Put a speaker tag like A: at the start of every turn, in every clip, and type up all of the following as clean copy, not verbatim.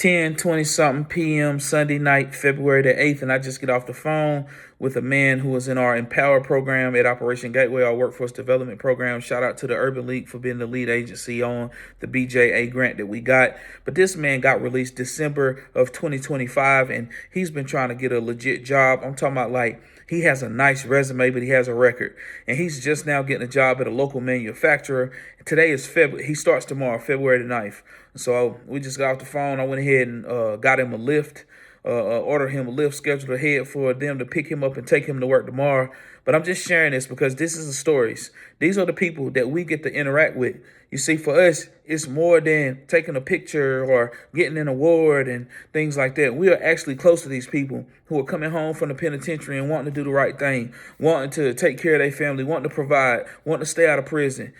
A: 10:20 something p.m. Sunday night, February the 8th, and I just get off the phone with a man who was in our Empower program at Operation Gateway, our workforce development program. Shout out to the Urban League for being the lead agency on the BJA grant that we got. But this man got released December of 2025, and he's been trying to get a legit job. I'm talking about like he has a nice resume, but he has a record. And he's just now getting a job at a local manufacturer. Today is February. He starts tomorrow, February the 9th. So we just got off the phone. I went ahead and got him a lift, ordered him a lift, scheduled ahead for them to pick him up and take him to work tomorrow. But I'm just sharing this because this is the stories. These are the people that we get to interact with. You see, for us, it's more than taking a picture or getting an award and things like that. We are actually close to these people who are coming home from the penitentiary and wanting to do the right thing, wanting to take care of their family, wanting to provide, wanting to stay out of prison.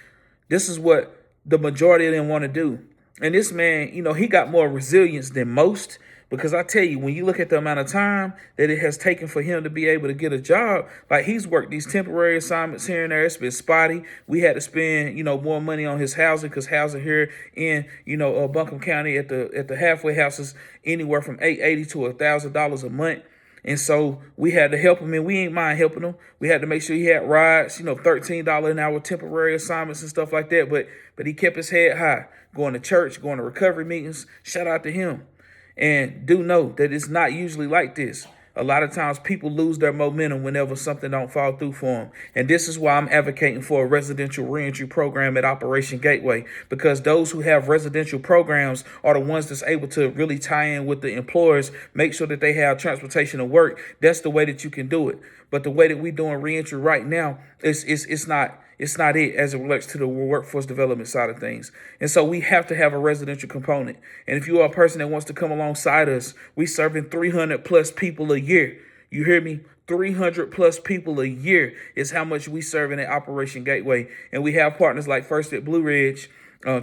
A: This is what the majority of them want to do. And this man, he got more resilience than most, because I tell you, when you look at the amount of time that it has taken for him to be able to get a job, like he's worked these temporary assignments here and there. It's been spotty. We had to spend, more money on his housing, because housing here in, Buncombe County at the halfway houses anywhere from $880 to $1,000 a month. And so we had to help him, and we ain't mind helping him. We had to make sure he had rides, $13 an hour temporary assignments and stuff like that. But he kept his head high, going to church, going to recovery meetings. Shout out to him. And do know that it's not usually like this. A lot of times people lose their momentum whenever something don't fall through for them. And this is why I'm advocating for a residential reentry program at Operation Gateway, because those who have residential programs are the ones that's able to really tie in with the employers, make sure that they have transportation to work. That's the way that you can do it. But the way that we're doing reentry right now, it's not it as it relates to the workforce development side of things. And so we have to have a residential component. And if you are a person that wants to come alongside us, we serving 300 plus people a year. You hear me? 300 plus people a year is how much we serving at Operation Gateway. And we have partners like First at Blue Ridge,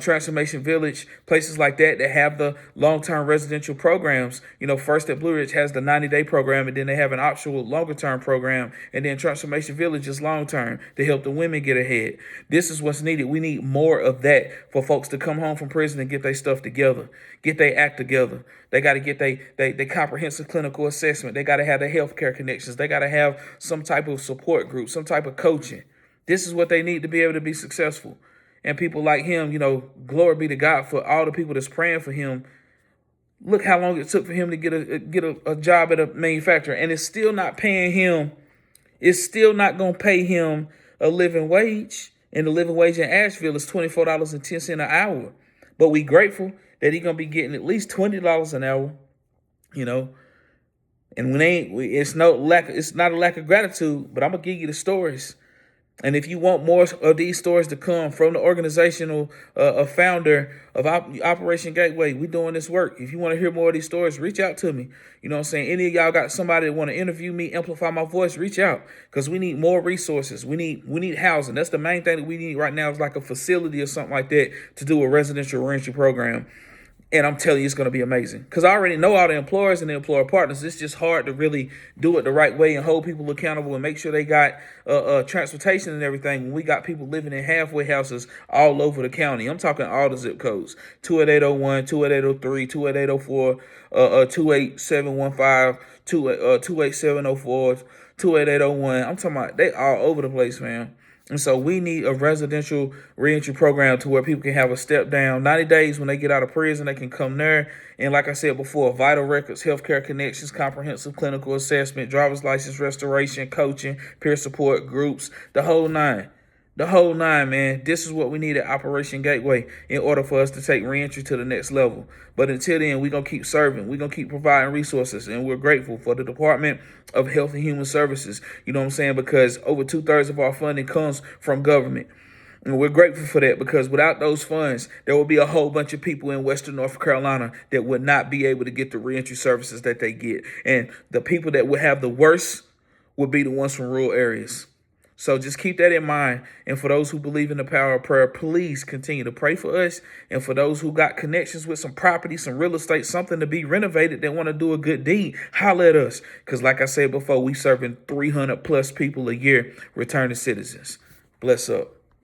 A: Transformation Village, places like that have the long-term residential programs. First at Blue Ridge has the 90-day program, and then they have an optional longer-term program, and then Transformation Village is long-term to help the women get ahead. This is what's needed. We need more of that for folks to come home from prison and get their stuff together, get their act together. They got to get their comprehensive clinical assessment. They got to have their healthcare connections. They got to have some type of support group, some type of coaching. This is what they need to be able to be successful. And people like him, glory be to God for all the people that's praying for him. Look how long it took for him to get a job at a manufacturer, and it's still not paying him. It's still not going to pay him a living wage. And the living wage in Asheville is $24.10 an hour. But we grateful that he's going to be getting at least $20 an hour, And it's not a lack of gratitude, but I'm going to give you the stories. And if you want more of these stories to come from the organizational founder of Operation Gateway, we're doing this work. If you want to hear more of these stories, reach out to me. You know what I'm saying? Any of y'all got somebody that want to interview me, amplify my voice, reach out, because we need more resources. We need housing. That's the main thing that we need right now, is like a facility or something like that to do a residential reentry program. And I'm telling you, it's going to be amazing, because I already know all the employers and the employer partners. It's just hard to really do it the right way and hold people accountable and make sure they got transportation and everything when we got people living in halfway houses all over the county. I'm talking all the zip codes: 28801, 28803, 28804, 28715, 28704, 28801. I'm talking about they all over the place, man. And so we need a residential reentry program to where people can have a step down. 90 days when they get out of prison, they can come there. And like I said before, vital records, healthcare connections, comprehensive clinical assessment, driver's license restoration, coaching, peer support groups, the whole nine. The whole nine, man. This is what we need at Operation Gateway in order for us to take reentry to the next level. But until then, we're going to keep serving. We're going to keep providing resources. And we're grateful for the Department of Health and Human Services. You know what I'm saying? Because over 2/3 of our funding comes from government. And we're grateful for that, because without those funds, there will be a whole bunch of people in Western North Carolina that would not be able to get the reentry services that they get. And the people that would have the worst would be the ones from rural areas. So just keep that in mind. And for those who believe in the power of prayer, please continue to pray for us. And for those who got connections with some property, some real estate, something to be renovated, that want to do a good deed, holler at us. Because like I said before, we serving 300 plus people a year, returning citizens. Bless up.